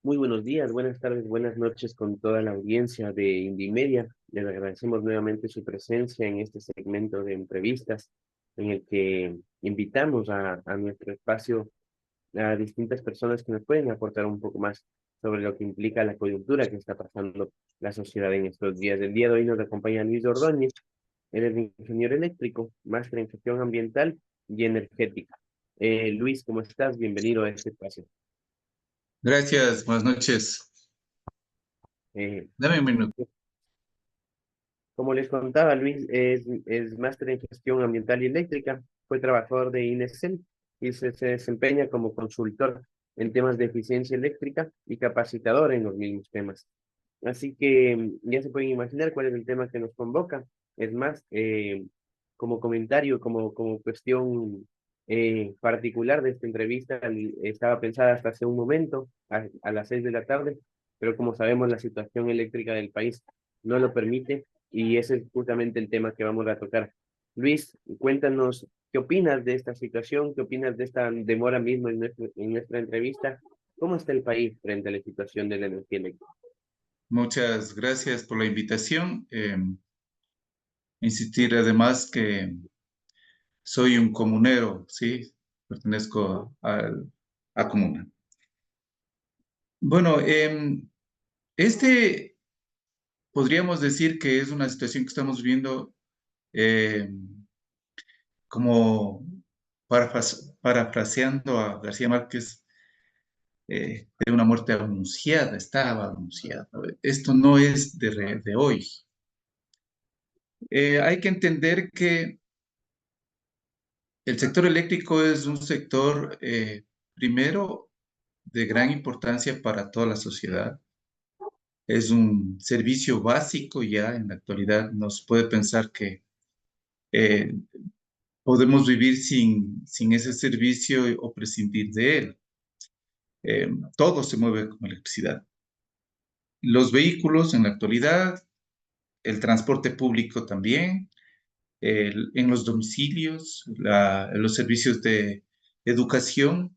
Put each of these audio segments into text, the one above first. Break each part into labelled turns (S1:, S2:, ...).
S1: Muy buenos días, buenas tardes, buenas noches con toda la audiencia de Indimedia. Les agradecemos nuevamente su presencia en este segmento de entrevistas en el que invitamos a nuestro espacio a distintas personas que nos pueden aportar un poco más sobre lo que implica la coyuntura que está pasando la sociedad en estos días. El día de hoy nos acompaña Luis Ordóñez, él es ingeniero eléctrico, máster en gestión ambiental y energética. Luis, ¿cómo estás? Bienvenido a este espacio.
S2: Gracias, buenas noches.
S1: Eh,
S2: Dame un minuto.
S1: Como les contaba, Luis es máster en gestión ambiental y eléctrica, fue trabajador de INESEL y se desempeña como consultor en temas de eficiencia eléctrica y capacitador en los mismos temas. Así que ya se pueden imaginar cuál es el tema que nos convoca. Es más, como comentario, como cuestión particular de esta entrevista, estaba pensada hasta hace un momento, a las 6 de la tarde, pero como sabemos, la situación eléctrica del país no lo permite y ese es justamente el tema que vamos a tocar. Luis, cuéntanos, ¿qué opinas de esta situación? ¿Qué opinas de esta demora mismo en nuestra entrevista? ¿Cómo está el país frente a la situación de la energía eléctrica?
S2: Muchas gracias por la invitación. Insistir además que soy un comunero, ¿sí? Pertenezco a comuna. Bueno, este podríamos decir que es una situación que estamos viviendo como parafraseando a García Márquez, de una muerte anunciada, estaba anunciada. Esto no es de hoy. Hay que entender que el sector eléctrico es un sector, primero, de gran importancia para toda la sociedad. Es un servicio básico ya en la actualidad. No se puede pensar que eh, podemos vivir sin ese servicio o prescindir de él. Todo se mueve con electricidad. Los vehículos en la actualidad, el transporte público también, en los domicilios, los servicios de educación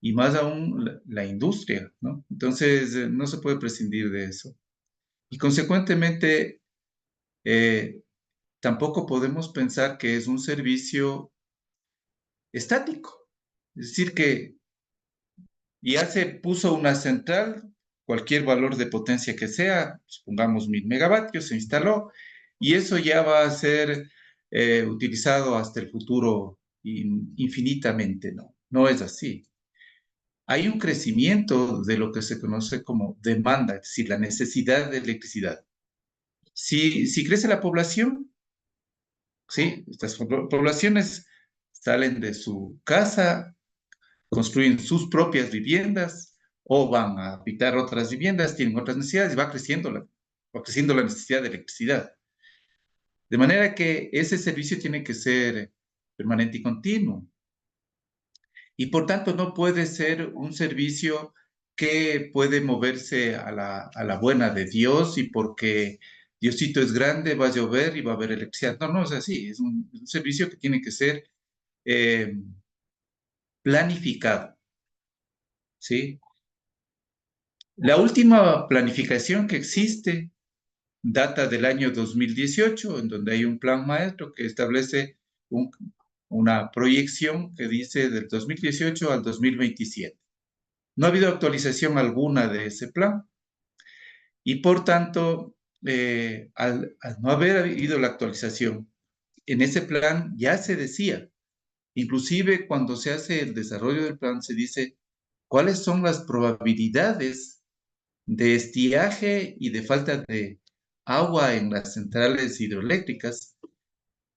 S2: y más aún la industria, ¿no? Entonces, no se puede prescindir de eso. Y consecuentemente, eh, tampoco podemos pensar que es un servicio estático. Es decir, que ya se puso una central, cualquier valor de potencia que sea, supongamos 1000 megavatios, se instaló, y eso ya va a ser utilizado hasta el futuro infinitamente, ¿no? No es así. Hay un crecimiento de lo que se conoce como demanda, es decir, la necesidad de electricidad. Si crece la población, ¿sí? Estas poblaciones salen de su casa, construyen sus propias viviendas o van a habitar otras viviendas, tienen otras necesidades y va creciendo la necesidad de electricidad. De manera que ese servicio tiene que ser permanente y continuo. Y por tanto no puede ser un servicio que puede moverse a la buena de Dios y porque Diosito es grande, va a llover y va a haber electricidad. No, no es así. Es un servicio que tiene que ser eh, planificado, ¿sí? La última planificación que existe data del año 2018, en donde hay un plan maestro que establece un- una proyección que dice del 2018 al 2027. No ha habido actualización alguna de ese plan y por tanto, al no haber habido la actualización, en ese plan ya se decía, inclusive cuando se hace el desarrollo del plan, se dice cuáles son las probabilidades de estiaje y de falta de agua en las centrales hidroeléctricas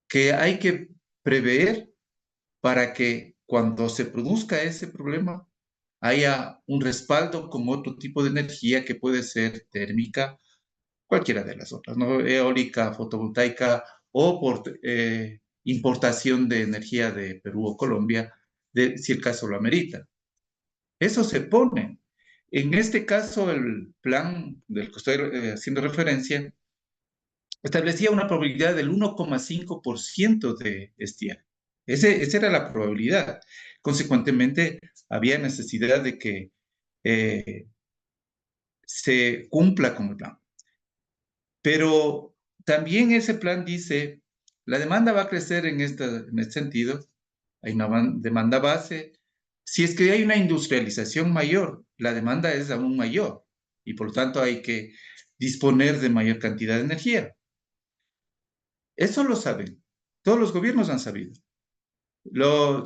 S2: que hay que prever para que cuando se produzca ese problema haya un respaldo con otro tipo de energía que puede ser térmica, cualquiera de las otras, ¿no? Eólica, fotovoltaica o por importación de energía de Perú o Colombia, si el caso lo amerita. Eso se pone. En este caso, el plan del que estoy haciendo referencia establecía una probabilidad del 1,5% de estiaje. Esa era la probabilidad. Consecuentemente, había necesidad de que se cumpla con el plan. Pero también ese plan dice, la demanda va a crecer en este sentido, hay una demanda base. Si es que hay una industrialización mayor, la demanda es aún mayor y por lo tanto hay que disponer de mayor cantidad de energía. Eso lo saben, todos los gobiernos han sabido.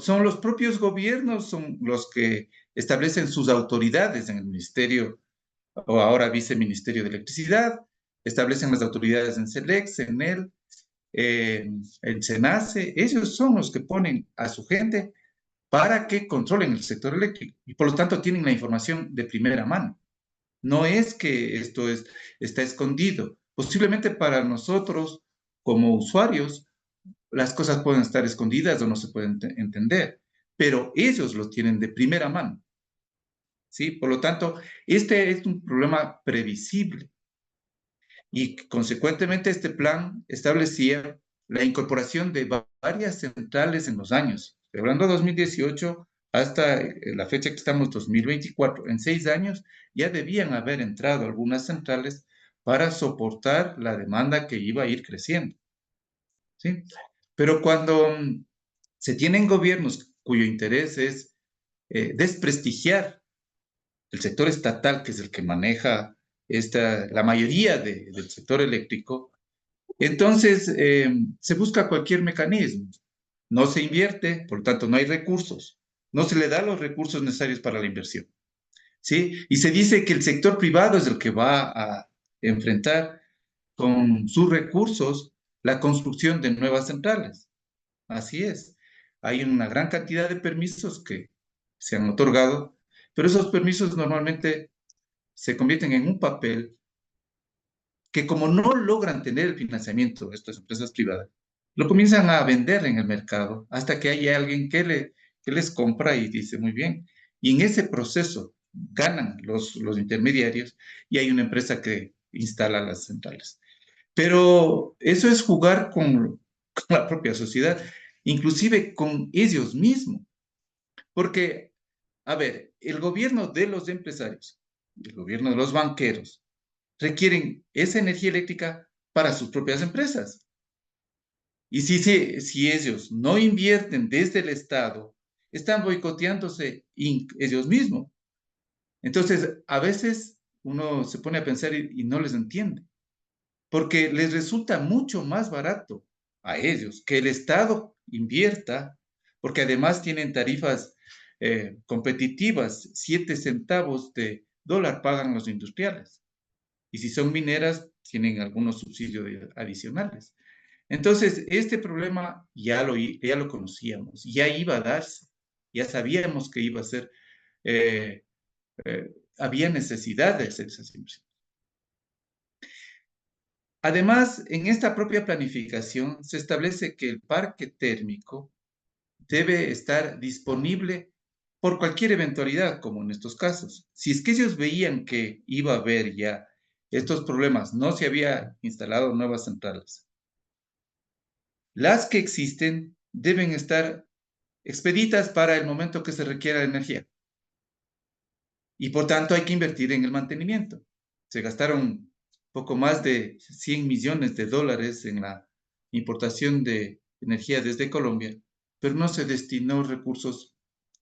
S2: Son los propios gobiernos, son los que establecen sus autoridades en el Ministerio o ahora Viceministerio de Electricidad, establecen las autoridades en CELEX, en él, en SENACE, ellos son los que ponen a su gente para que controlen el sector eléctrico y por lo tanto tienen la información de primera mano. No es que está escondido. Posiblemente para nosotros como usuarios las cosas pueden estar escondidas o no se pueden entender, pero ellos lo tienen de primera mano. ¿Sí? Por lo tanto, este es un problema previsible y consecuentemente este plan establecía la incorporación de varias centrales en los años. Estoy hablando de 2018 hasta la fecha que estamos, 2024. En 6 años ya debían haber entrado algunas centrales para soportar la demanda que iba a ir creciendo. ¿Sí? Pero cuando se tienen gobiernos cuyo interés es desprestigiar el sector estatal, que es el que maneja la mayoría del sector eléctrico, entonces se busca cualquier mecanismo. No se invierte, por lo tanto no hay recursos. No se le da los recursos necesarios para la inversión. ¿Sí? Y se dice que el sector privado es el que va a enfrentar con sus recursos la construcción de nuevas centrales. Así es. Hay una gran cantidad de permisos que se han otorgado, pero esos permisos normalmente se convierten en un papel que como no logran tener el financiamiento de estas empresas privadas, lo comienzan a vender en el mercado hasta que hay alguien que les compra y dice, muy bien. Y en ese proceso ganan los intermediarios y hay una empresa que instala las centrales. Pero eso es jugar con la propia sociedad, inclusive con ellos mismos. Porque, a ver, el gobierno de los empresarios, el gobierno de los banqueros, requieren esa energía eléctrica para sus propias empresas. Y si ellos no invierten desde el Estado, están boicoteándose ellos mismos. Entonces, a veces uno se pone a pensar y no les entiende, porque les resulta mucho más barato a ellos que el Estado invierta, porque además tienen tarifas competitivas, 7 centavos de dólar pagan los industriales. Y si son mineras, tienen algunos subsidios adicionales. Entonces, este problema ya lo conocíamos, ya iba a darse, ya sabíamos que iba a ser, eh, había necesidad de hacer esas inversiones. Además, en esta propia planificación se establece que el parque térmico debe estar disponible por cualquier eventualidad, como en estos casos. Si es que ellos veían que iba a haber ya estos problemas, no se había instalado nuevas centrales. Las que existen deben estar expeditas para el momento que se requiera energía. Y por tanto hay que invertir en el mantenimiento. Se gastaron poco más de 100 millones de dólares en la importación de energía desde Colombia, pero no se destinó recursos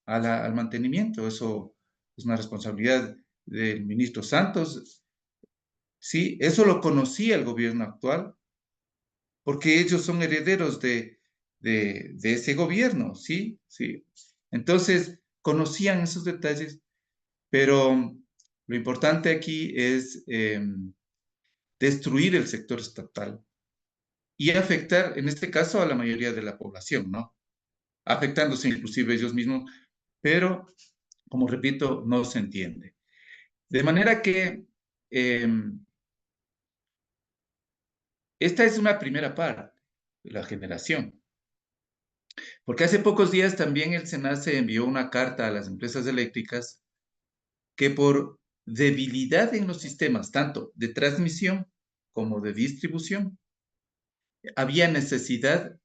S2: al mantenimiento. Eso es una responsabilidad del ministro Santos. Sí, eso lo conocía el gobierno actual, porque ellos son herederos de ese gobierno, ¿sí? Sí. Entonces, conocían esos detalles, pero lo importante aquí es destruir el sector estatal y afectar, en este caso, a la mayoría de la población, ¿no? Afectándose inclusive ellos mismos, pero, como repito, no se entiende. De manera que esta es una primera parte de la generación. Porque hace pocos días también el SENACE envió una carta a las empresas eléctricas que por debilidad en los sistemas, tanto de transmisión como de distribución, había necesidad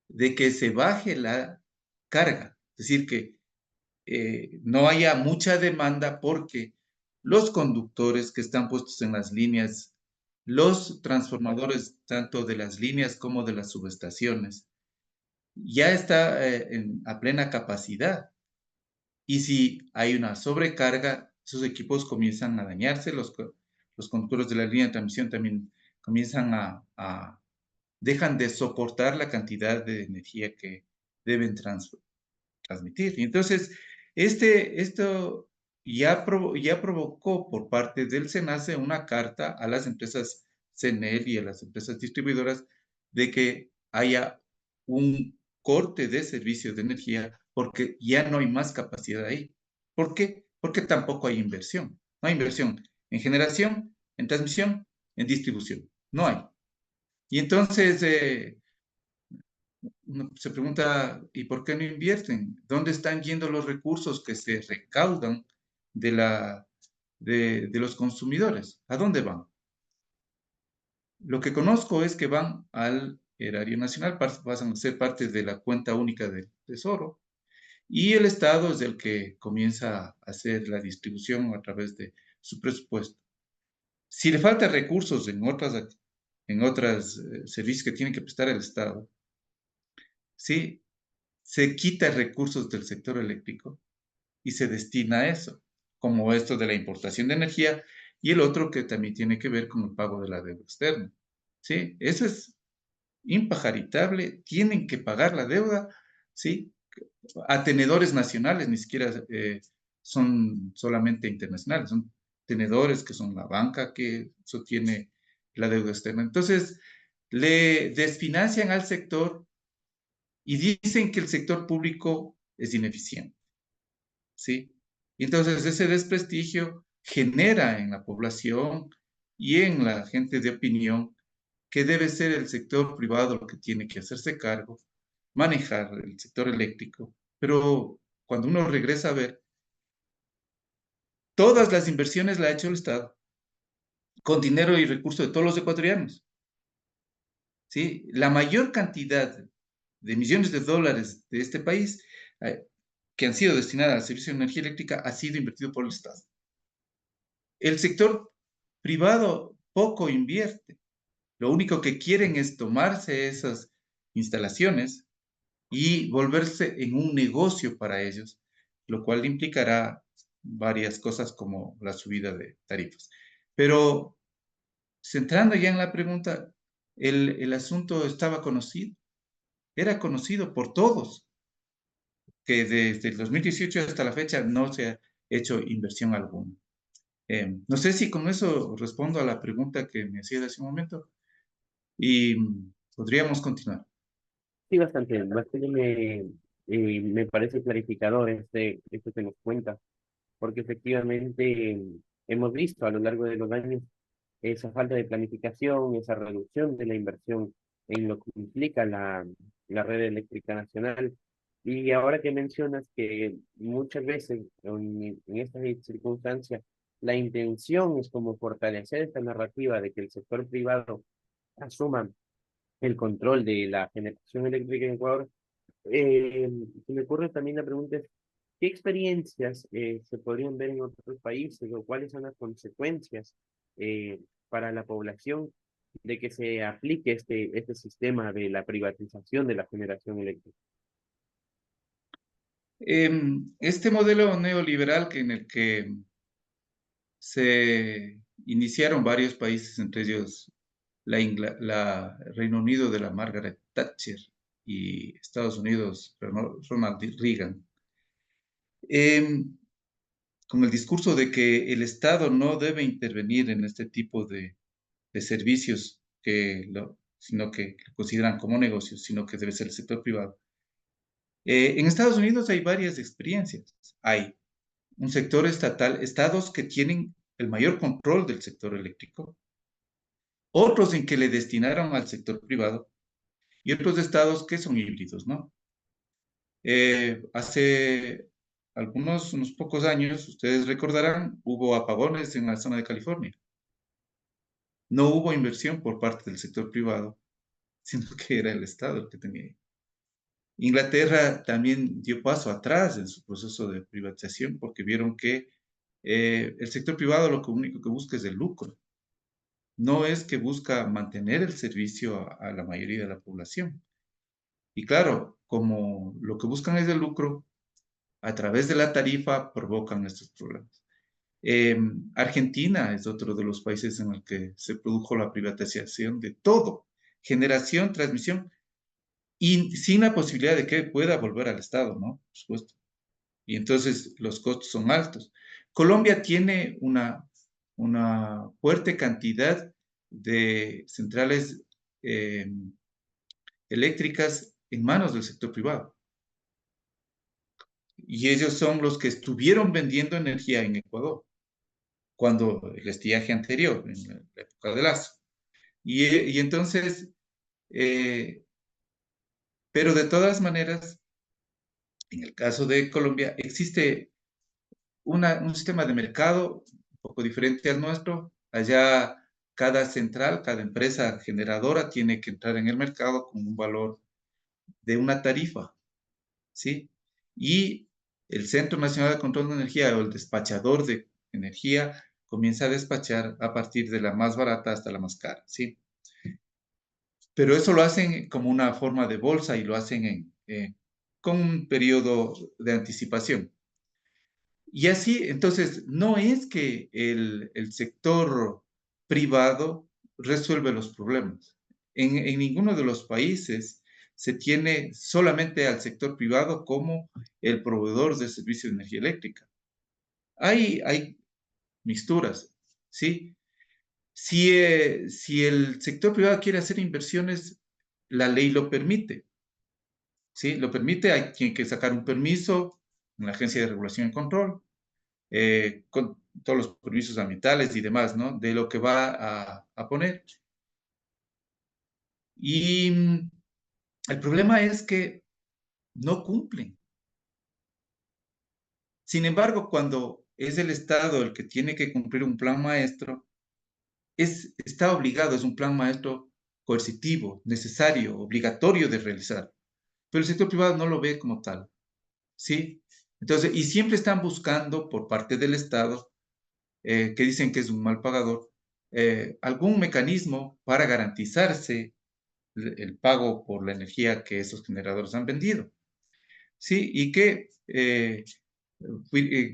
S2: de que se baje la carga. Es decir, que no haya mucha demanda porque los conductores que están puestos en las líneas, los transformadores tanto de las líneas como de las subestaciones, ya está a plena capacidad. Y si hay una sobrecarga, esos equipos comienzan a dañarse, los conductores de la línea de transmisión también comienzan dejan de soportar la cantidad de energía que deben transmitir. Y entonces, esto ya provocó por parte del SENACE una carta a las empresas CENEL y a las empresas distribuidoras de que haya un corte de servicio de energía porque ya no hay más capacidad ahí. ¿Por qué? Porque tampoco hay inversión. No hay inversión en generación, en transmisión, en distribución. No hay. Y entonces, uno se pregunta, ¿y por qué no invierten? ¿Dónde están yendo los recursos que se recaudan de los consumidores? ¿A dónde van? Lo que conozco es que van al erario nacional, pasan a ser parte de la cuenta única del Tesoro, y el Estado es el que comienza a hacer la distribución a través de su presupuesto. Si le faltan recursos en otros servicios que tiene que prestar el Estado, ¿sí? Se quita recursos del sector eléctrico y se destina a eso, como esto de la importación de energía y el otro que también tiene que ver con el pago de la deuda externa. ¿Sí? Eso es impajaritable, tienen que pagar la deuda, ¿sí? A tenedores nacionales, ni siquiera son solamente internacionales, son tenedores que son la banca que sostiene la deuda externa. Entonces, le desfinancian al sector y dicen que el sector público es ineficiente. ¿Sí? Y entonces ese desprestigio genera en la población y en la gente de opinión que debe ser el sector privado lo que tiene que hacerse cargo, manejar el sector eléctrico, pero cuando uno regresa a ver, todas las inversiones las ha hecho el Estado, con dinero y recursos de todos los ecuatorianos. ¿Sí? La mayor cantidad de millones de dólares de este país que han sido destinadas al servicio de energía eléctrica ha sido invertido por el Estado. El sector privado poco invierte. Lo único que quieren es tomarse esas instalaciones y volverse en un negocio para ellos, lo cual implicará varias cosas como la subida de tarifas. Pero centrando ya en la pregunta, el asunto estaba conocido, era conocido por todos, que desde el 2018 hasta la fecha no se ha hecho inversión alguna. No sé si con eso respondo a la pregunta que me hacía hace un momento y podríamos continuar.
S1: Sí, bastante me parece clarificador esto que nos cuenta, porque efectivamente hemos visto a lo largo de los años esa falta de planificación, esa reducción de la inversión en lo que implica la red eléctrica nacional. Y ahora que mencionas que muchas veces en estas circunstancias la intención es como fortalecer esta narrativa de que el sector privado asuma el control de la generación eléctrica en Ecuador, se me ocurre también la pregunta es, ¿qué experiencias se podrían ver en otros países o cuáles son las consecuencias para la población de que se aplique este sistema de la privatización de la generación eléctrica?
S2: Este modelo neoliberal en el que se iniciaron varios países, entre ellos la Reino Unido de la Margaret Thatcher y Estados Unidos, Ronald Reagan, em, con el discurso de que el Estado no debe intervenir en este tipo de servicios sino que lo consideran como negocios, sino que debe ser el sector privado. En Estados Unidos hay varias experiencias. Hay un sector estatal, estados que tienen el mayor control del sector eléctrico, otros en que le destinaron al sector privado y otros estados que son híbridos, ¿no? Hace unos pocos años, ustedes recordarán, hubo apagones en la zona de California. No hubo inversión por parte del sector privado, sino que era el Estado el que tenía. Inglaterra también dio paso atrás en su proceso de privatización porque vieron que El sector privado lo único que busca es el lucro. No es que busca mantener el servicio a la mayoría de la población. Y claro, como lo que buscan es el lucro, a través de la tarifa provocan estos problemas. Argentina es otro de los países en el que se produjo la privatización de todo, generación, transmisión, y sin la posibilidad de que pueda volver al Estado, ¿no? Por supuesto. Y entonces los costos son altos. Colombia tiene una fuerte cantidad de centrales eh, eléctricas en manos del sector privado. Y ellos son los que estuvieron vendiendo energía en Ecuador, cuando el estiaje anterior, en la época de Lazo. Y entonces, eh, pero de todas maneras, en el caso de Colombia, existe un sistema de mercado un poco diferente al nuestro. Allá cada central, cada empresa generadora tiene que entrar en el mercado con un valor de una tarifa, ¿sí? Y el Centro Nacional de Control de Energía o el despachador de energía comienza a despachar a partir de la más barata hasta la más cara, ¿sí? Pero eso lo hacen como una forma de bolsa y lo hacen con un periodo de anticipación. Y así, entonces, no es que el sector privado resuelve los problemas. En ninguno de los países se tiene solamente al sector privado como el proveedor de servicio de energía eléctrica. Hay mixturas, ¿sí? Si el sector privado quiere hacer inversiones, la ley lo permite, ¿sí? Lo permite, tiene que sacar un permiso en la Agencia de Regulación y Control, con todos los permisos ambientales y demás, ¿no? De lo que va a poner. Y el problema es que no cumplen. Sin embargo, cuando es el Estado el que tiene que cumplir un plan maestro, está obligado, es un plan maestro coercitivo, necesario, obligatorio de realizar. Pero el sector privado no lo ve como tal, ¿sí? Entonces, y siempre están buscando por parte del Estado, que dicen que es un mal pagador, algún mecanismo para garantizarse el pago por la energía que esos generadores han vendido, ¿sí? Y que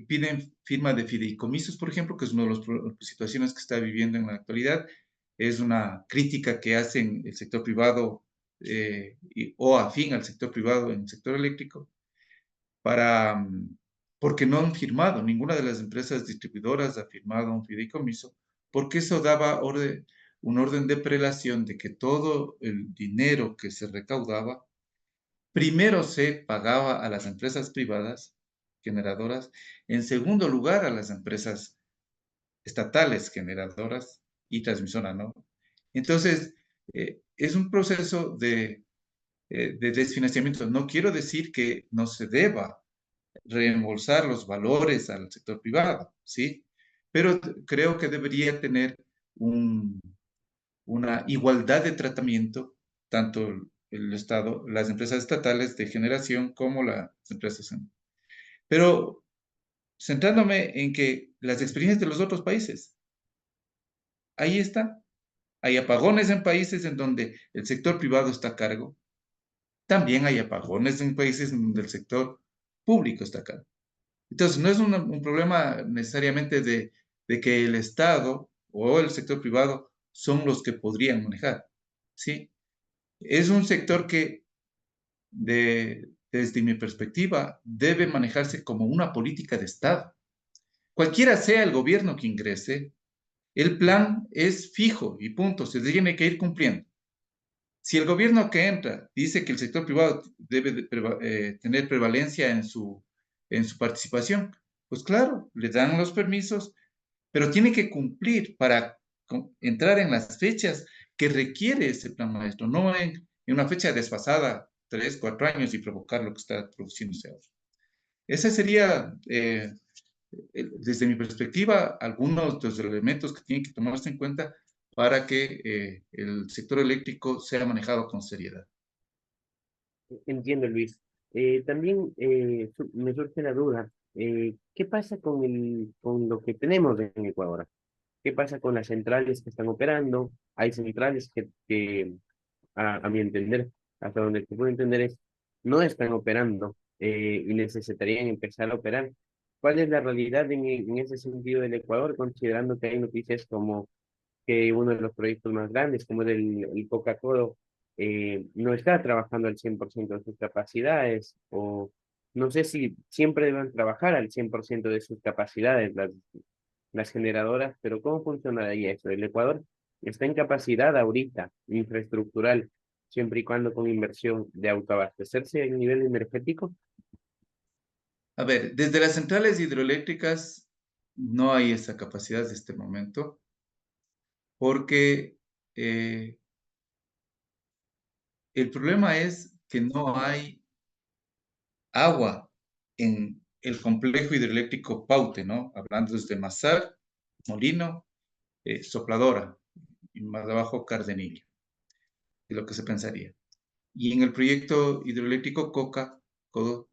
S2: piden firma de fideicomisos, por ejemplo, que es una de las situaciones que está viviendo en la actualidad. Es una crítica que hacen el sector privado o afín al sector privado en el sector eléctrico, para, porque no han firmado, ninguna de las empresas distribuidoras ha firmado un fideicomiso, porque eso daba un orden de prelación de que todo el dinero que se recaudaba primero se pagaba a las empresas privadas generadoras, en segundo lugar a las empresas estatales generadoras y transmisoras, ¿no? Entonces, es un proceso de desfinanciamiento. No quiero decir que no se deba reembolsar los valores al sector privado, ¿sí? Pero creo que debería tener un, una igualdad de tratamiento, tanto el Estado, las empresas estatales de generación como las empresas. Pero centrándome en que las experiencias de los otros países, ahí está. Hay apagones en países en donde el sector privado está a cargo. También hay apagones en países en donde el sector público está a cargo. Entonces, no es un problema necesariamente de que el Estado o el sector privado son los que podrían manejar, ¿sí? Es un sector que, desde mi perspectiva, debe manejarse como una política de Estado. Cualquiera sea el gobierno que ingrese, el plan es fijo y punto, se tiene que ir cumpliendo. Si el gobierno que entra dice que el sector privado debe tener prevalencia en su participación, pues claro, le dan los permisos, pero tiene que cumplir para entrar en las fechas que requiere ese plan maestro, no en una fecha desfasada, 3, 4 años y provocar lo que está produciéndose ahora. Ese sería, desde mi perspectiva, algunos de los elementos que tienen que tomarse en cuenta para que el sector eléctrico sea manejado con seriedad.
S1: Entiendo, Luis. También me surge la duda, ¿qué pasa con lo que tenemos en Ecuador? ¿Qué pasa con las centrales que están operando? Hay centrales que a mi entender, hasta donde te puedo entender es, no están operando y necesitarían empezar a operar. ¿Cuál es la realidad en ese sentido del Ecuador, considerando que hay noticias como que uno de los proyectos más grandes, como el Coca-Cola, no está trabajando al 100% de sus capacidades, o no sé si siempre deben trabajar al 100% de sus capacidades las generadoras, pero ¿cómo funcionaría eso? El Ecuador está en capacidad ahorita, infraestructural, siempre y cuando con inversión de autoabastecerse a nivel energético.
S2: A ver, desde las centrales hidroeléctricas no hay esa capacidad de este momento, porque el problema es que no hay agua en el complejo hidroeléctrico Paute, ¿no? Hablando desde Mazar, Molino, Sopladora, y más abajo Cardenillo, es lo que se pensaría. Y en el proyecto hidroeléctrico Coca, Codo,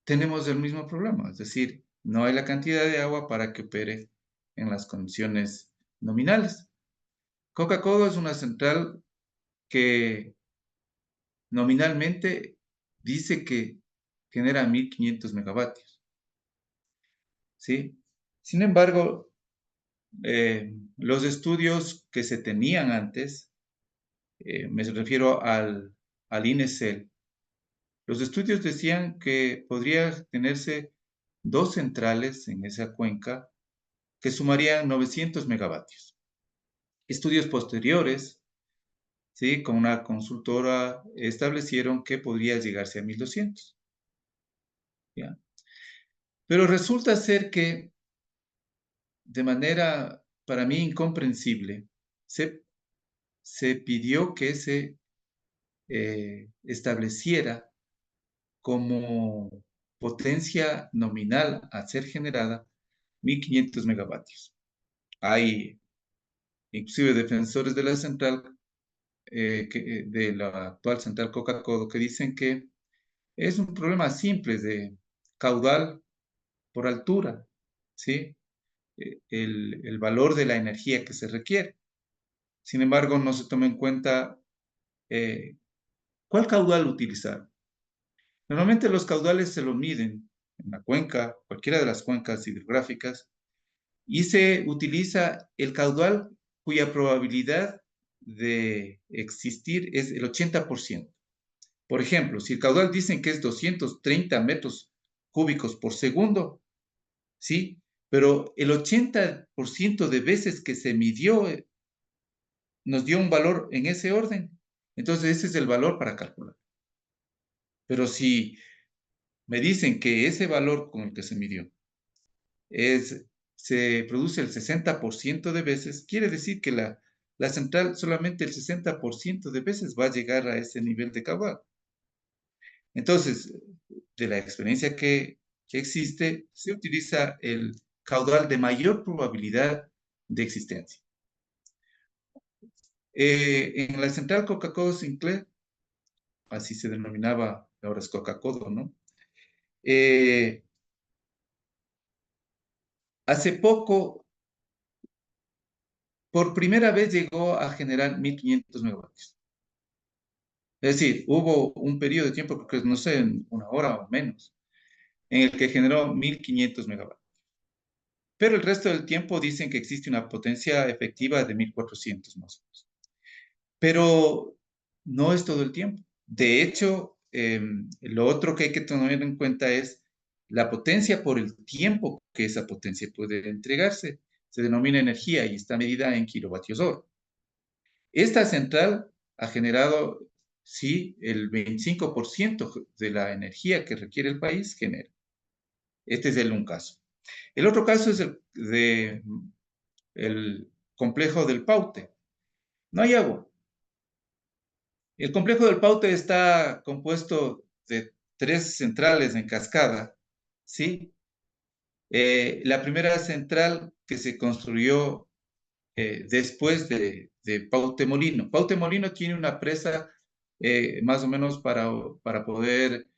S2: tenemos el mismo problema, es decir, no hay la cantidad de agua para que opere en las condiciones nominales. Coca-Cola es una central que nominalmente dice que genera 1500 megavatios, ¿sí? Sin embargo, los estudios que se tenían antes, me refiero al INESEL, los estudios decían que podría tenerse dos centrales en esa cuenca que sumarían 900 megavatios. Estudios posteriores, ¿sí? Con una consultora establecieron que podría llegarse a 1200. ¿Ya? Pero resulta ser que de manera para mí incomprensible se pidió que se estableciera como potencia nominal a ser generada 1500 megavatios. Hay inclusive defensores de la central, de la actual central Coca-Cola, que dicen que es un problema simple de caudal por altura, ¿sí? El valor de la energía que se requiere. Sin embargo, no se toma en cuenta cuál caudal utilizar. Normalmente los caudales se lo miden en la cuenca, cualquiera de las cuencas hidrográficas, y se utiliza el caudal cuya probabilidad de existir es el 80%. Por ejemplo, si el caudal dicen que es 230 metros cúbicos por segundo, ¿sí? Pero el 80% de veces que se midió nos dio un valor en ese orden. Entonces ese es el valor para calcular. Pero si me dicen que ese valor con el que se midió es, se produce el 60% de veces, quiere decir que la central solamente el 60% de veces va a llegar a ese nivel de caudal. Entonces, de la experiencia que existe, se utiliza el caudal de mayor probabilidad de existencia. En la central Coca-Cola Sinclair, así se denominaba, ahora es Coca-Cola, ¿no? Eh, Hace poco, por primera vez llegó a generar 1500 megavatios. Es decir, hubo un periodo de tiempo, creo que no sé, una hora o menos, en el que generó 1500 megavatios. Pero el resto del tiempo dicen que existe una potencia efectiva de 1400 más o menos. Pero no es todo el tiempo. De hecho, lo otro que hay que tener en cuenta es la potencia por el tiempo que esa potencia puede entregarse. Se denomina energía y está medida en kilovatios hora. Esta central ha generado, sí, el 25% de la energía que requiere el país genera. Este es un caso. El otro caso es el complejo del Paute. No hay agua. El complejo del Paute está compuesto de tres centrales en cascada, ¿sí? La primera central que se construyó después de Paute Molino. Paute Molino tiene una presa más o menos para poder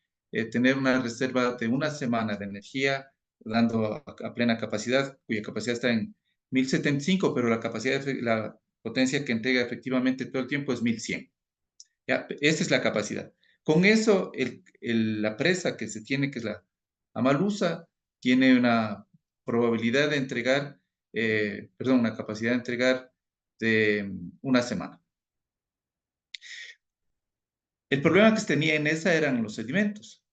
S2: tener una reserva de una semana de energía, dando a plena capacidad, cuya capacidad está en 1075, pero la capacidad, la potencia que entrega efectivamente todo el tiempo es 1100. ¿Ya? Esa es la capacidad. Con eso, la presa que se tiene, que es la Amalusa, tiene una probabilidad de entregar, perdón, una capacidad de entregar de una semana. El problema que se tenía en esa eran los sedimentos.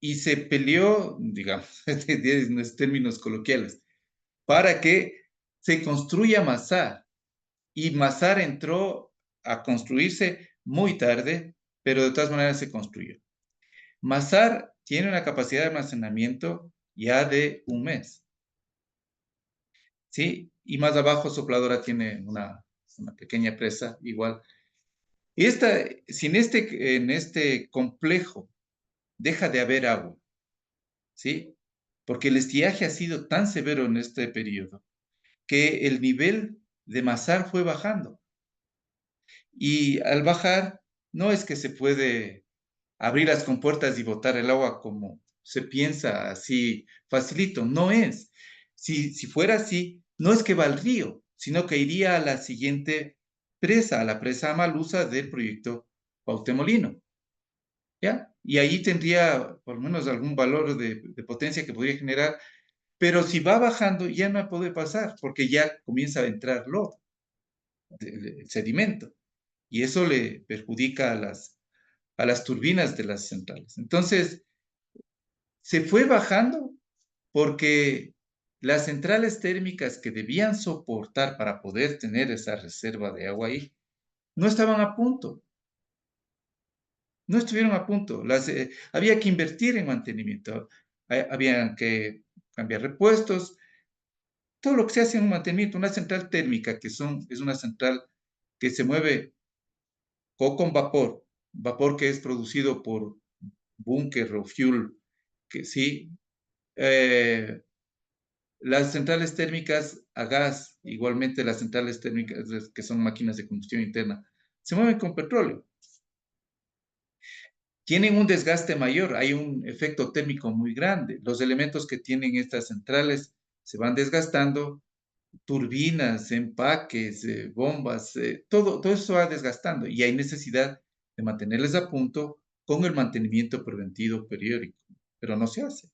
S2: Y se peleó, digamos, en términos coloquiales, para que se construya Mazar. Y Mazar entró a construirse muy tarde, pero de todas maneras se construyó. Mazar tiene una capacidad de almacenamiento ya de un mes, ¿sí? Y más abajo Sopladora tiene una pequeña presa igual. Y si en este complejo deja de haber agua, ¿sí? Porque el estiaje ha sido tan severo en este periodo que el nivel de Mazar fue bajando. Y al bajar, no es que se puede abrir las compuertas y botar el agua como se piensa así facilito, no es. Si fuera así, no es que va al río, sino que iría a la siguiente presa, a la presa Amalusa del proyecto Pautemolino, ¿ya? Y ahí tendría por lo menos algún valor de potencia que podría generar, pero si va bajando ya no puede pasar, porque ya comienza a entrar lodo, el sedimento, y eso le perjudica a las turbinas de las centrales. Entonces, se fue bajando porque las centrales térmicas que debían soportar para poder tener esa reserva de agua ahí, no estaban a punto, no estuvieron a punto. Había que invertir en mantenimiento, había que cambiar repuestos, todo lo que se hace en un mantenimiento. Una central térmica, es una central que se mueve con vapor que es producido por búnker o fuel, que sí. Las centrales térmicas a gas, igualmente las centrales térmicas que son máquinas de combustión interna, se mueven con petróleo. Tienen un desgaste mayor, hay un efecto térmico muy grande. Los elementos que tienen estas centrales se van desgastando, turbinas, empaques, bombas, todo eso va desgastando y hay necesidad de mantenerles a punto con el mantenimiento preventivo periódico, pero no se hace.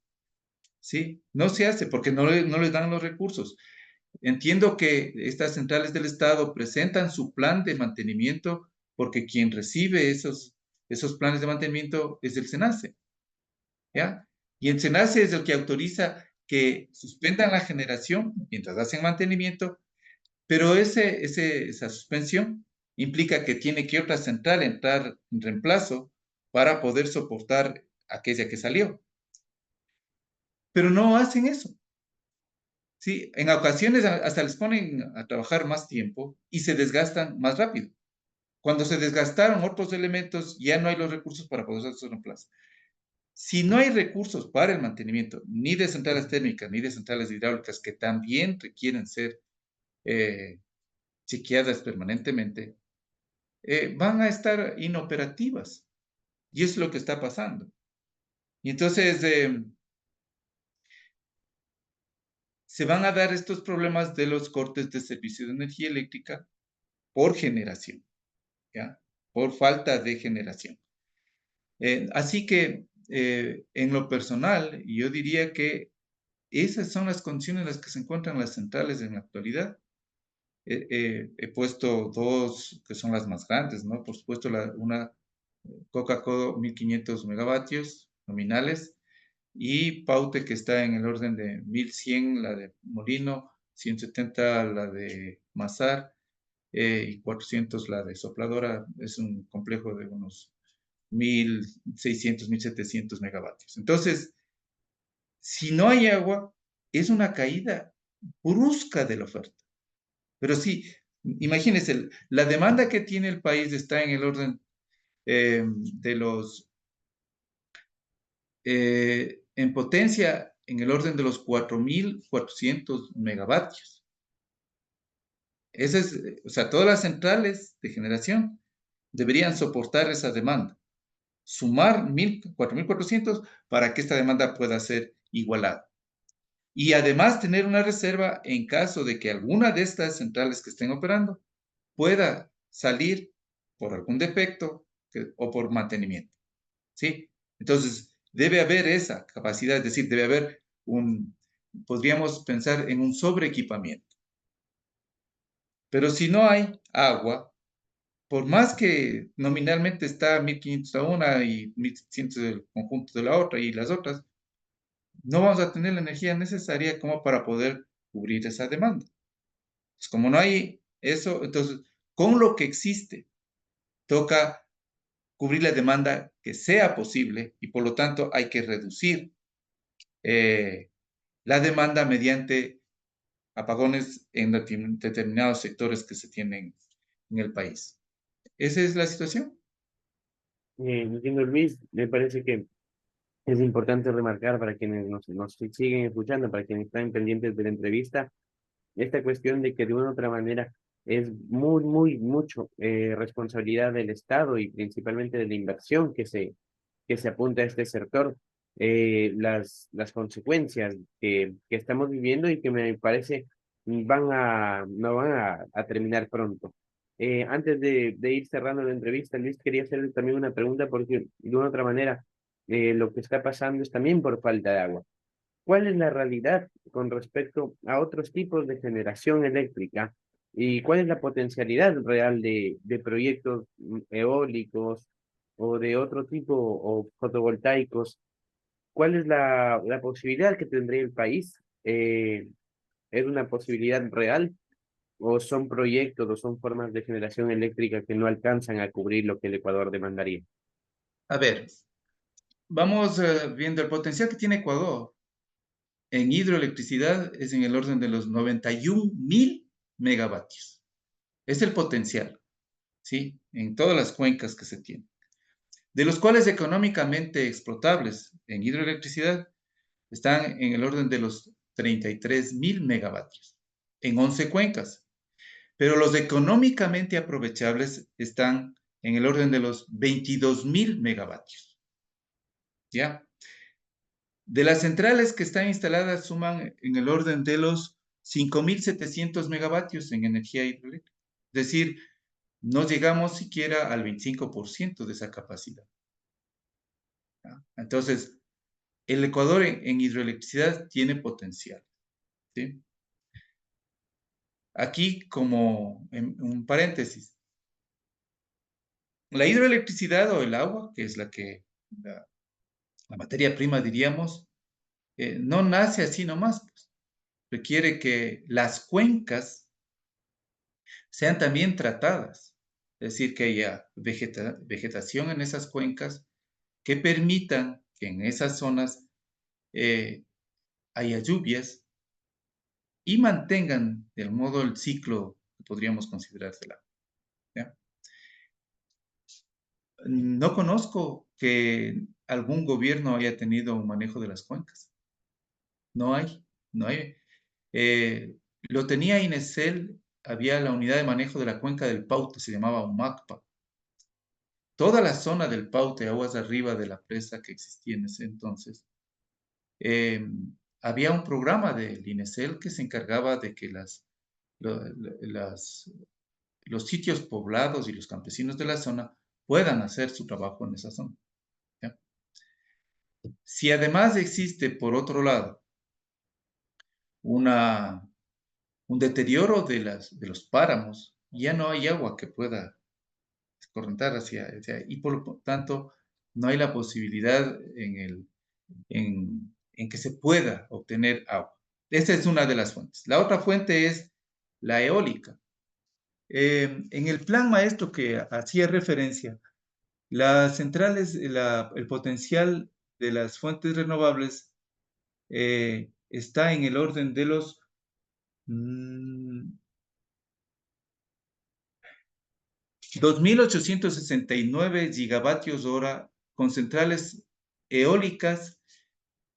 S2: ¿Sí? No se hace porque no les dan los recursos. Entiendo que estas centrales del Estado presentan su plan de mantenimiento porque quien recibe esos planes de mantenimiento es el SENACE, ¿ya? Y el SENACE es el que autoriza que suspendan la generación mientras hacen mantenimiento, pero esa suspensión implica que tiene que otra central entrar en reemplazo para poder soportar aquella que salió. Pero no hacen eso. Sí, en ocasiones hasta les ponen a trabajar más tiempo y se desgastan más rápido. Cuando se desgastaron otros elementos, ya no hay los recursos para poder hacer su reemplazo. Si no hay recursos para el mantenimiento, ni de centrales térmicas, ni de centrales hidráulicas, que también requieren ser chequeadas permanentemente, van a estar inoperativas. Y es lo que está pasando. Y entonces se van a dar estos problemas de los cortes de servicio de energía eléctrica por generación. ¿Ya? Por falta de generación. Así que, en lo personal, yo diría que esas son las condiciones en las que se encuentran las centrales en la actualidad. He puesto dos que son las más grandes, ¿no? Por supuesto, una Coca-Cola 1500 megavatios nominales y Paute que está en el orden de 1100, la de Molino, 170 la de Mazar, y 400 la de Sopladora. Es un complejo de unos 1600, 1700 megavatios. Entonces, si no hay agua, es una caída brusca de la oferta. Pero sí, imagínense, la demanda que tiene el país está en el orden de los, en potencia, en el orden de los 4400 megavatios. Ese es, o sea, todas las centrales de generación deberían soportar esa demanda. sumar 4.400 para que esta demanda pueda ser igualada. Y además tener una reserva en caso de que alguna de estas centrales que estén operando pueda salir por algún defecto o por mantenimiento. ¿Sí? Entonces, debe haber esa capacidad, es decir, debe haber podríamos pensar en un sobreequipamiento. Pero si no hay agua, por más que nominalmente está 1.500 a una y 1.600 del conjunto de la otra y las otras, no vamos a tener la energía necesaria como para poder cubrir esa demanda. Pues como no hay eso, entonces, con lo que existe, toca cubrir la demanda que sea posible y por lo tanto hay que reducir la demanda mediante apagones en determinados sectores que se tienen en el país. Esa es la situación.
S1: Entiendo, Luis, me parece que es importante remarcar para quienes nos siguen escuchando, para quienes están pendientes de la entrevista, esta cuestión de que de una u otra manera es mucho responsabilidad del Estado y principalmente de la inversión que se apunta a este sector, las consecuencias que estamos viviendo y que me parece no van a terminar pronto. Antes de ir cerrando la entrevista, Luis, quería hacerle también una pregunta porque de una u otra manera lo que está pasando es también por falta de agua. ¿Cuál es la realidad con respecto a otros tipos de generación eléctrica? ¿Y cuál es la potencialidad real de proyectos eólicos o de otro tipo o fotovoltaicos? ¿Cuál es la posibilidad que tendría el país? ¿Es una posibilidad real o son proyectos o son formas de generación eléctrica que no alcanzan a cubrir lo que el Ecuador demandaría?
S2: A ver, vamos viendo el potencial que tiene Ecuador en hidroelectricidad es en el orden de los 91.000 megavatios. Es el potencial, ¿sí? En todas las cuencas que se tienen. De los cuales económicamente explotables en hidroelectricidad están en el orden de los 33.000 megavatios en 11 cuencas. Pero los económicamente aprovechables están en el orden de los 22.000 megavatios. ¿Ya? De las centrales que están instaladas suman en el orden de los 5.700 megavatios en energía hidroeléctrica. Es decir, no llegamos siquiera al 25% de esa capacidad. ¿Ya? Entonces, el Ecuador en hidroelectricidad tiene potencial. ¿Sí? Aquí, como en un paréntesis, la hidroelectricidad o el agua, que es la materia prima, diríamos, no nace así nomás, pues. Requiere que las cuencas sean también tratadas, es decir, que haya vegetación en esas cuencas que permitan que en esas zonas eh, haya lluvias y mantengan del modo el ciclo que podríamos considerarse la. ¿Ya? No conozco que algún gobierno haya tenido un manejo de las cuencas. No hay, no hay. Lo tenía INESEL, había la unidad de manejo de la cuenca del Paute, se llamaba UMACPA. Toda la zona del Paute, aguas arriba de la presa que existía en ese entonces, eh, había un programa del INESEL que se encargaba de que las, los sitios poblados y los campesinos de la zona puedan hacer su trabajo en esa zona. ¿Ya? Si además existe, por otro lado, una, un deterioro de los páramos, ya no hay agua que pueda correntar hacia y por lo tanto no hay la posibilidad en que se pueda obtener agua. Esta es una de las fuentes. La otra fuente es la eólica. En el plan maestro que hacía referencia, las centrales, el potencial de las fuentes renovables está en el orden de los 2.869 gigavatios hora con centrales eólicas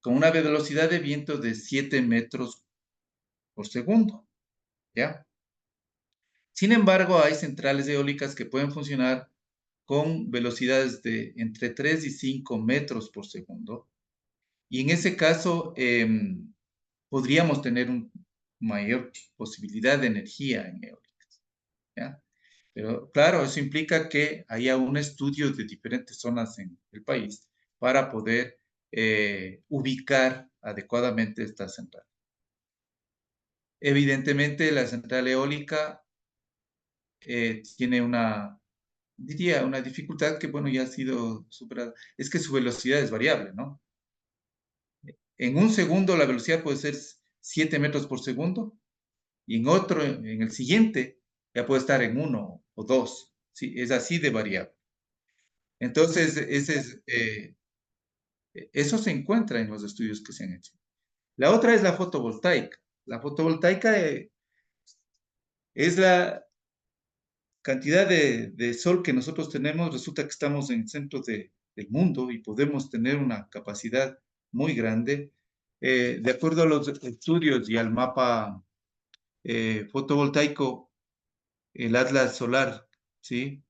S2: con una velocidad de viento de 7 metros por segundo. ¿Ya? Sin embargo, hay centrales eólicas que pueden funcionar con velocidades de entre 3 y 5 metros por segundo. Y en ese caso, podríamos tener una mayor posibilidad de energía en eólicas, ¿ya? Pero claro, eso implica que haya un estudio de diferentes zonas en el país para poder ubicar adecuadamente esta central. Evidentemente, la central eólica tiene diría, una dificultad que, bueno, ya ha sido superada. Es que su velocidad es variable, ¿no? En un segundo la velocidad puede ser 7 metros por segundo y en otro, en el siguiente, ya puede estar en 1 o 2. ¿Sí? Es así de variable. Entonces, eso se encuentra en los estudios que se han hecho. La otra es la fotovoltaica. La fotovoltaica es la cantidad de sol que nosotros tenemos. Resulta que estamos en el centro del mundo y podemos tener una capacidad muy grande. De acuerdo a los estudios y al mapa fotovoltaico, el Atlas Solar, ¿sí?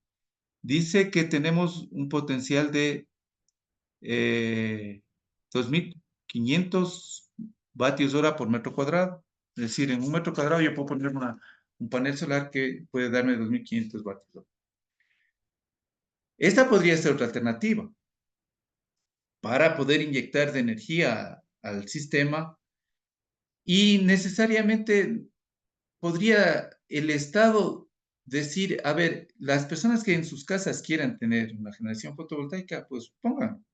S2: Dice que tenemos un potencial de 2.500 vatios hora por metro cuadrado. Es decir, en un metro cuadrado yo puedo poner un panel solar que puede darme 2.500 vatios hora. Esta podría ser otra alternativa para poder inyectar de energía al sistema y necesariamente podría el Estado decir, a ver, las personas que en sus casas quieran tener una generación fotovoltaica, pues pongan.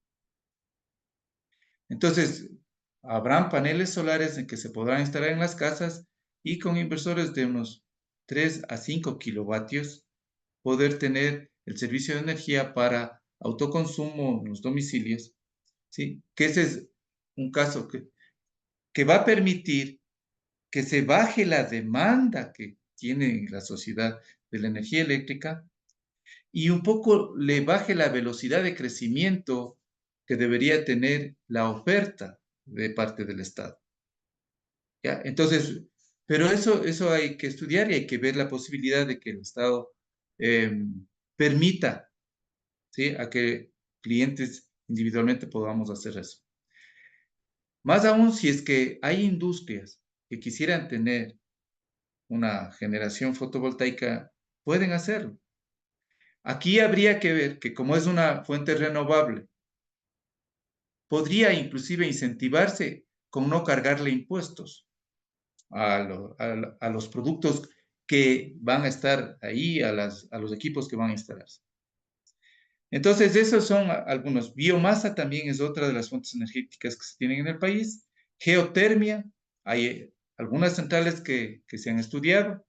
S2: Entonces, habrán paneles solares en que se podrán instalar en las casas y con inversores de unos 3 a 5 kilovatios poder tener el servicio de energía para autoconsumo en los domicilios, ¿sí? Que ese es un caso que va a permitir que se baje la demanda que tiene la sociedad de la energía eléctrica y un poco le baje la velocidad de crecimiento que debería tener la oferta de parte del Estado. ¿Ya? Entonces, pero eso hay que estudiar y hay que ver la posibilidad de que el Estado eh, permita, ¿sí? A que clientes individualmente podamos hacer eso. Más aún si es que hay industrias que quisieran tener una generación fotovoltaica, pueden hacerlo. Aquí habría que ver que como es una fuente renovable, podría inclusive incentivarse con no cargarle impuestos a los productos que van a estar ahí, a los equipos que van a instalarse. Entonces, esos son algunos. Biomasa también es otra de las fuentes energéticas que se tienen en el país. Geotermia, hay algunas centrales que se han estudiado.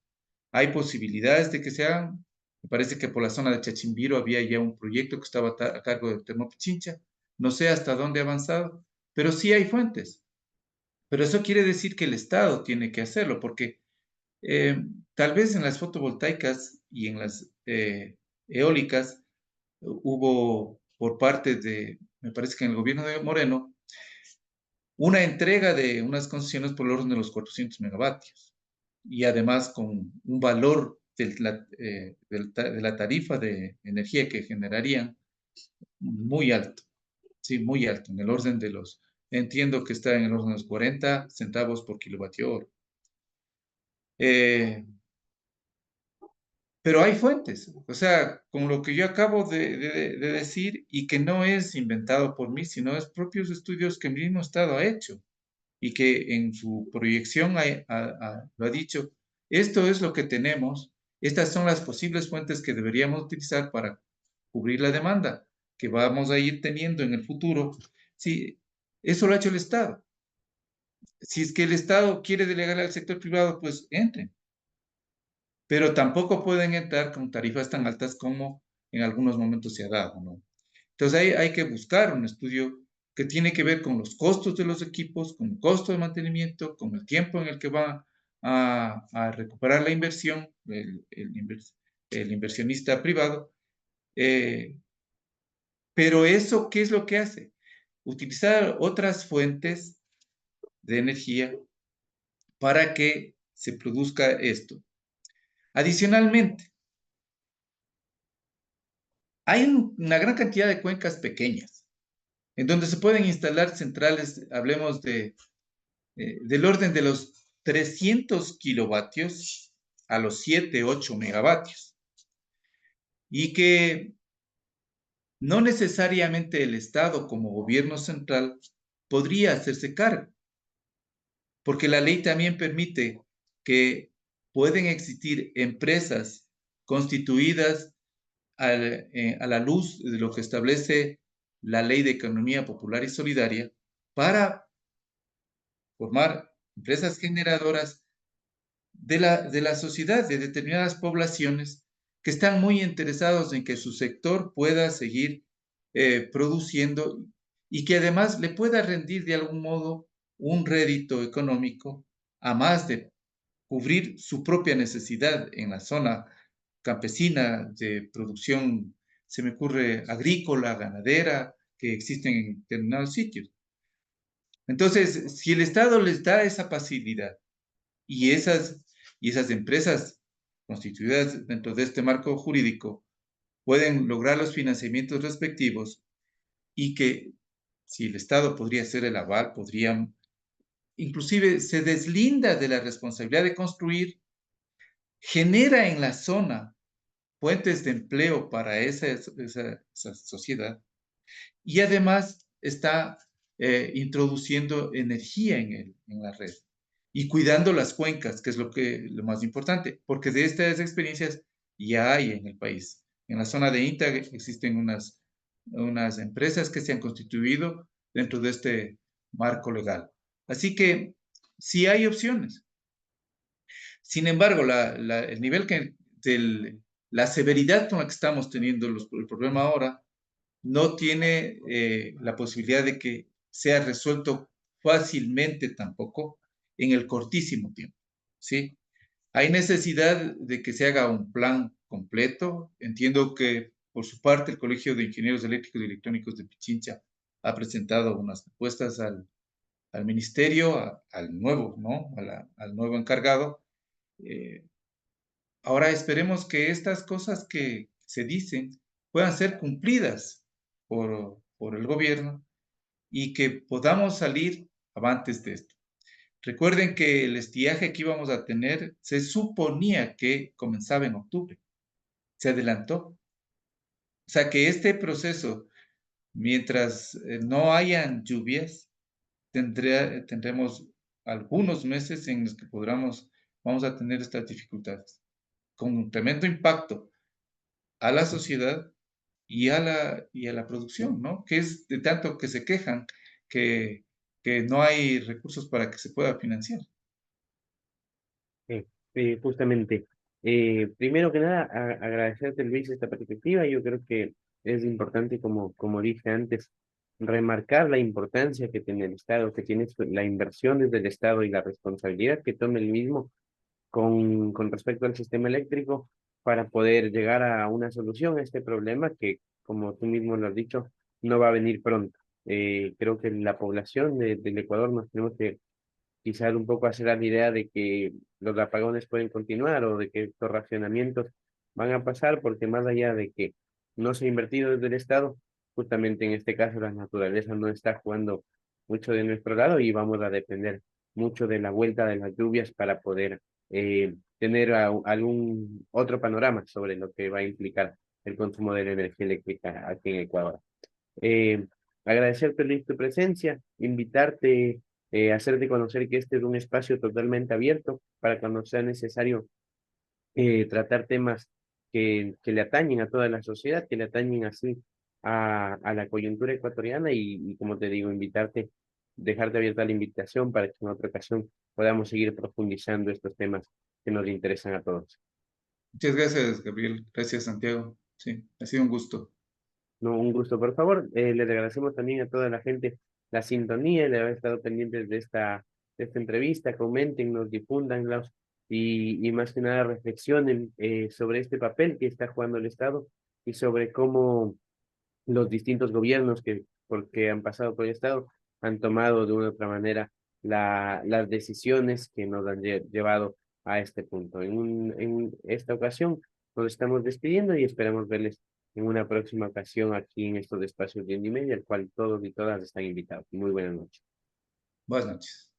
S2: Hay posibilidades de que se hagan. Me parece que por la zona de Chachimbiro había ya un proyecto que estaba a cargo de Termopichincha. No sé hasta dónde ha avanzado, pero sí hay fuentes. Pero eso quiere decir que el Estado tiene que hacerlo, porque tal vez en las fotovoltaicas y en las eólicas hubo por parte de, me parece que en el gobierno de Moreno, una entrega de unas concesiones por el orden de los 400 megavatios y además con un valor de la tarifa de energía que generarían muy alto, sí, muy alto, en el orden de entiendo que está en el orden de los 40 centavos por kilovatio hora. Eh, Pero hay fuentes, o sea, con lo que yo acabo de decir y que no es inventado por mí, sino es propios estudios que el mismo Estado ha hecho y que en su proyección lo ha dicho, esto es lo que tenemos, estas son las posibles fuentes que deberíamos utilizar para cubrir la demanda que vamos a ir teniendo en el futuro. Sí, eso lo ha hecho el Estado. Si es que el Estado quiere delegar al sector privado, pues entren, pero tampoco pueden entrar con tarifas tan altas como en algunos momentos se ha dado, ¿no? Entonces hay que buscar un estudio que tiene que ver con los costos de los equipos, con el costo de mantenimiento, con el tiempo en el que va a recuperar la inversión, el inversionista privado. eh, pero eso, ¿qué es lo que hace? Utilizar otras fuentes de energía para que se produzca esto. Adicionalmente, Hay una gran cantidad de cuencas pequeñas en donde se pueden instalar centrales, hablemos del orden de los 300 kilovatios a los 7, 8 megavatios, y que no necesariamente el Estado como gobierno central podría hacerse cargo, porque la ley también permite que pueden existir empresas constituidas a la luz de lo que establece la Ley de Economía Popular y Solidaria para formar empresas generadoras de la sociedad, de determinadas poblaciones que están muy interesados en que su sector pueda seguir produciendo y que además le pueda rendir de algún modo un rédito económico, a más de cubrir su propia necesidad en la zona campesina de producción, se me ocurre, agrícola, ganadera, que existen en determinados sitios. Entonces, si el Estado les da esa facilidad y esas empresas constituidas dentro de este marco jurídico pueden lograr los financiamientos respectivos, y que si el Estado podría hacer el aval, podrían, inclusive se deslinda de la responsabilidad de construir, genera en la zona fuentes de empleo para esa sociedad, y además está introduciendo energía en la red y cuidando las cuencas, que es lo más importante, porque de estas experiencias ya hay en el país. En la zona de INTA existen unas empresas que se han constituido dentro de este marco legal. Así que sí hay opciones. Sin embargo, el nivel la severidad con la que estamos teniendo el problema ahora no tiene la posibilidad de que sea resuelto fácilmente tampoco en el cortísimo tiempo, ¿sí? Hay necesidad de que se haga un plan completo. Entiendo que por su parte el Colegio de Ingenieros Eléctricos y Electrónicos de Pichincha ha presentado unas propuestas al ministerio, al nuevo, ¿no? Al nuevo encargado. Eh, Ahora esperemos que estas cosas que se dicen puedan ser cumplidas por el gobierno y que podamos salir avantes de esto. Recuerden que el estiaje que íbamos a tener se suponía que comenzaba en octubre, se adelantó. O sea que este proceso, mientras no hayan lluvias, tendremos algunos meses en los que vamos a tener estas dificultades, con un tremendo impacto a la sociedad y a la producción, ¿no? Que es de tanto que se quejan que, que no hay recursos para que se pueda financiar.
S1: Eh, Justamente, primero que nada, agradecerte, Luis, esta perspectiva. Yo creo que es importante, como dije antes, remarcar la importancia que tiene el Estado, que tiene la inversión desde el Estado y la responsabilidad que tome el mismo con respecto al sistema eléctrico para poder llegar a una solución a este problema que, como tú mismo lo has dicho, no va a venir pronto. Creo que la población del Ecuador nos tenemos que quizás un poco hacer la idea de que los apagones pueden continuar o de que estos racionamientos van a pasar, porque más allá de que no se ha invertido desde el Estado, justamente en este caso la naturaleza no está jugando mucho de nuestro lado y vamos a depender mucho de la vuelta de las lluvias para poder tener algún otro panorama sobre lo que va a implicar el consumo de la energía eléctrica aquí en Ecuador. Eh, Agradecerte, Luis, tu presencia, invitarte, hacerte conocer que este es un espacio totalmente abierto para cuando sea necesario tratar temas que le atañen a toda la sociedad, que le atañen así a la coyuntura ecuatoriana y, como te digo, invitarte, dejarte abierta la invitación para que en otra ocasión podamos seguir profundizando estos temas que nos interesan a todos.
S2: Muchas gracias, Gabriel. Gracias, Santiago. Sí, ha sido un gusto.
S1: No, un gusto, por favor. Les agradecemos también a toda la gente la sintonía, de haber estado pendientes de esta entrevista. Coméntenos, difúndanlos y más que nada reflexionen sobre este papel que está jugando el Estado y sobre cómo los distintos gobiernos porque han pasado por el Estado han tomado de una u otra manera las decisiones que nos han llevado a este punto. En esta ocasión nos estamos despidiendo y esperamos verles en una próxima ocasión aquí en estos espacios de Unimedia, al cual todos y todas están invitados. Muy buenas noches.
S2: Buenas noches.